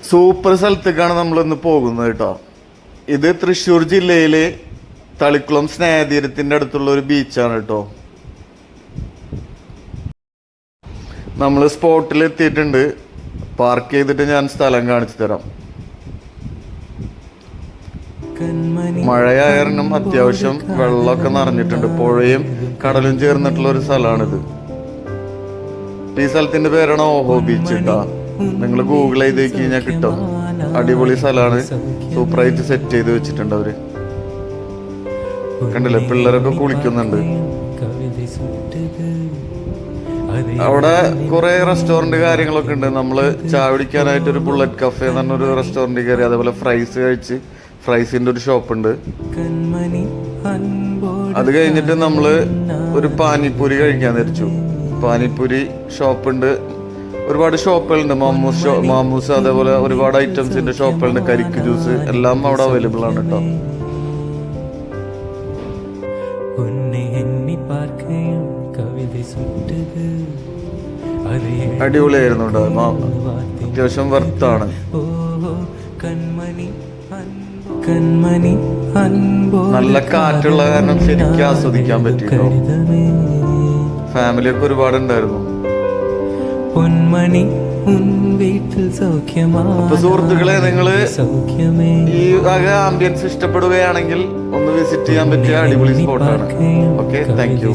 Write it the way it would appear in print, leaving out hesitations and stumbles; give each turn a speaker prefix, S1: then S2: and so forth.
S1: Super സ്ഥലത്തേക്കാണ് നമ്മളിന്ന് പോകുന്നത് കേട്ടോ. ഇത് തൃശ്ശൂർ ജില്ലയിലെ തളിക്കുളം സ്നേഹതീരത്തിൻ്റെ അടുത്തുള്ള ഒരു ബീച്ചാണ് കേട്ടോ. നമ്മൾ സ്പോട്ടിൽ എത്തിയിട്ടുണ്ട്. പാർക്ക് ചെയ്തിട്ട് ഞാൻ സ്ഥലം കാണിച്ചു തരാം. മഴയായ കാരണം അത്യാവശ്യം വെള്ളമൊക്കെ നിറഞ്ഞിട്ടുണ്ട്. പുഴയും കടലും ചേർന്നിട്ടുള്ള ഒരു സ്ഥലമാണിത്. ഈ സ്ഥലത്തിന്റെ പേരാണ് ഓഹോ ബീച്ച് കേട്ടോ. നിങ്ങൾ ഗൂഗിൾ ചെയ്ത് കഴിഞ്ഞാൽ കിട്ടും. അടിപൊളി സ്ഥലമാണ്. സൂപ്പറായിട്ട് സെറ്റ് ചെയ്ത് വെച്ചിട്ടുണ്ട് അവര്. കണ്ടില്ലേ, പിള്ളേരൊക്കെ കുളിക്കുന്നുണ്ട്. അവിടെ കുറെ റെസ്റ്റോറന്റ് കാര്യങ്ങളൊക്കെ ഉണ്ട്. നമ്മള് ചായ കുടിക്കാനായിട്ട് ഒരു ബുള്ളറ്റ് കഫേ എന്ന് പറഞ്ഞൊരു റെസ്റ്റോറന്റ് കയറി. അതേപോലെ ഫ്രൈസ് കഴിച്ച്, ഫ്രൈസിന്റെ ഒരു ഷോപ്പ് ഉണ്ട്. അത് കഴിഞ്ഞിട്ട് നമ്മള് ഒരു പാനിപ്പൂരി കഴിക്കാൻ തിരിച്ചു. പാനിപ്പൂരി ഷോപ്പ് ഉണ്ട്. ഒരുപാട് ഷോപ്പുകളുണ്ട്. മാമൂസ് അതേപോലെ ഒരുപാട് ഐറ്റംസിന്റെ ഷോപ്പുകളുണ്ട്. കരിക്ക് ജ്യൂസ് എല്ലാം അവിടെ അവൈലബിൾ ആണ് കേട്ടോ. അടിപൊളിയായിരുന്നു കേട്ടോ. അത്യാവശ്യം വർത്താണ്. നല്ല കാറ്റുള്ള കാരണം ശരിക്കും ആസ്വദിക്കാൻ പറ്റിട്ടോ. ഫാമിലിയൊക്കെ ഒരുപാട് ഉണ്ടായിരുന്നു. അപ്പൊ സുഹൃത്തുക്കളെ, നിങ്ങള് ഈ ആംബിയൻസ് ഇഷ്ടപ്പെടുകയാണെങ്കിൽ ഒന്ന് വിസിറ്റ് ചെയ്യാൻ പറ്റിയ അടിപൊളി സ്പോട്ടാണ്. Okay, thank you.